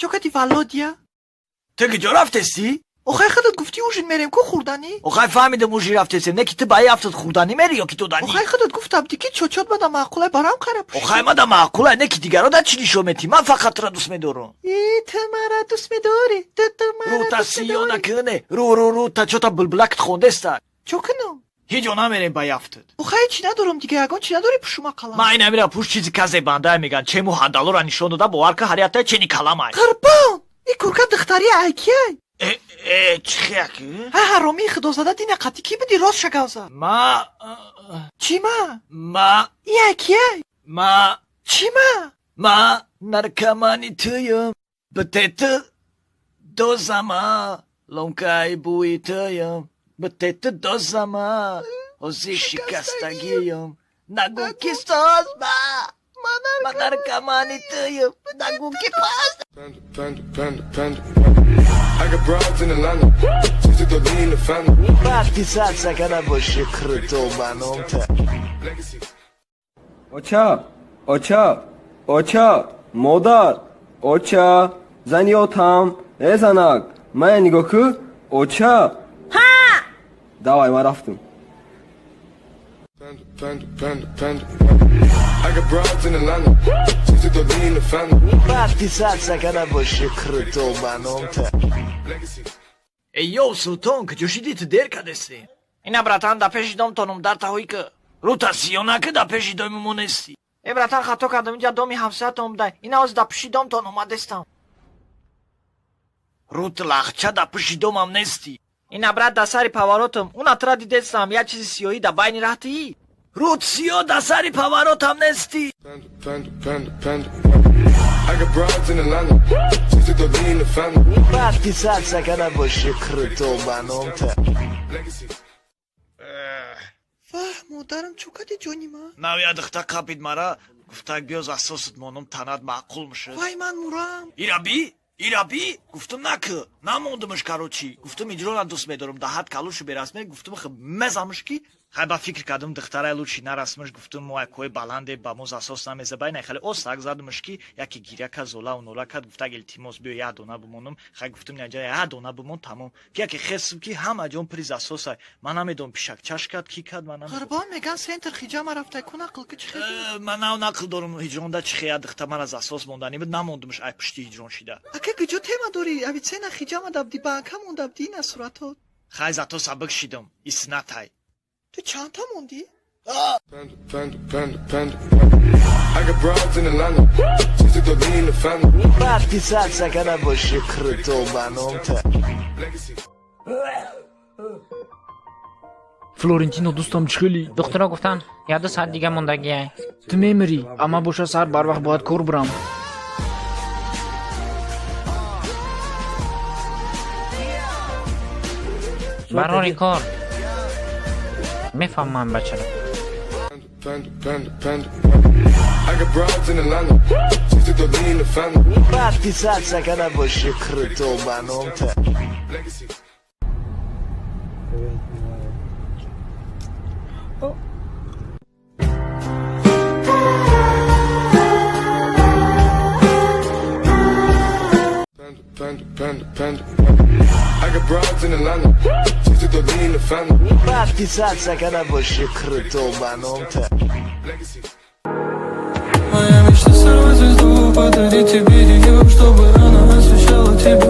چوکتی ولادیه؟ تو کجا رفتستی؟ آخه خودت گفتی اوژین میریم کو خوردنی؟ آخه فهمیدم اوژی رفتستی نه که تو بایی هفتاد خوردنی میری یا که تو دانی؟ آخه خودت گفتم دیگه چوچات بده معقوله برام قره پشتی. آخه من دا معقوله نه که دیگران دا چی نشومتی من فقط را دوست میدارم. تو مرا دوست میداری تو مرا رو تا دوست سیو میداری. نکنه رو تا چوتا بلبلکت خونده است. چو کنم؟ هیچ جا نمیریم بایی هفتاد. آخه چی ندارم دیگه اگه چی نداری پشوما قلم. من این امیرا پوش چیزی که زبانده میگن چه مو هندالو را نشون داده باور که حریته چنی کلامای. قربان این کورکا دختری عکیه. چی خیلی؟ ها حرامی خدا زده دینه قطی کی بدی راست شگوزه. ما چی این عکیه. چی ما نرکمانی تویم بتت دوزما لونکای بوی تویم بتت دوزما اوزی شکستگیم نگو کی ساز من نرکمانی تویم نگو کی پاس. I got broads in Atlanta. She's the lean the family. وقتی سر سکنه با شکر تو منم تا اوچا مادر اوچا زنیاتم ازنک من نگاه اوچا давай ما رفتم. I got broads in Atlanta. She's the lean the family. وقتی سر سکنه با شکر تو منم تا ای یو سلطان که جوشیدی تو دیر کدستی اینا براتان دا پیش دوم تونم در تاوی که رو تا سیونه که دا پیش دوم مونستی ای براتان خطا کردم اینجا دومی همسایت اومده اینا از دا پیش دوم تون اومدستم رو تلخچه دا پیش دومم نستی اینا برات دا سری پاوراتم اونا ترا دیدستم یه چیزی سیاهی دا باینی رهتی رو سیاه دا سری پاوراتم نستی I got broads in Atlanta. She's the lean the family. وقتی سر سکنه با شکر تو منم تا مادرم چوکتی جونی ما. نویا دختا کپید مرا گفته بیاز اساست مانم تند معقول میشه. وای من مورم. ایرابی گفتم نکه نموندمش کاروچی گفتم اینجا را دوست میدارم ده حد کالوش برسمه گفتم خب مزامش کی خیلی با فکر کردم دختره لوچی نرسمش گفتم موای کوی بلنده با موز اساس نمیزه بای نه خیلی استاک زدمش کی یکی گیریا که زولا و نولا کرد گفته اگه التماس بیا یه دونه بمونم خیلی گفتم اینجا یه دونه بمون تمام که خسب کی همه جون پریز اساس من نمیدونم پیشک چش کرد کی کرد من قربان میگن سنتر خیجا ما رفته کنه عقل که چی من نقل دارم هیجان دا چی خیلی دختر من از اساس موندنی بود نموندمش ای پشتی هیجان شده اگه گجو تیما داری اوی سنه خیجا ما دبدی بانکا موندبدی نه صورتات خیلی زتو سبک شیدم اسنتای تو چند تا موندی؟ I got broads in Atlanta. She's the lean the family. وقتی سر سکنه با شکر تو منم تا فلورنتینو دوستم چخیلی دخترها گفتن یه 2 ساعت دیگه موندگیه تو میمری اما باشه سر بر وقت باید کار برم برای کار میفهمم بچه رو I got broads in Atlanta. She's the lean the family. وقتی سر سکنه با شکر تو منم تا I got broads in Atlanta. She's the lean the family. وقتی سر سکنه با شکر تو منم تا Моя мечта сорвать звезду, подарить тебе ее, чтобы она освещала тебе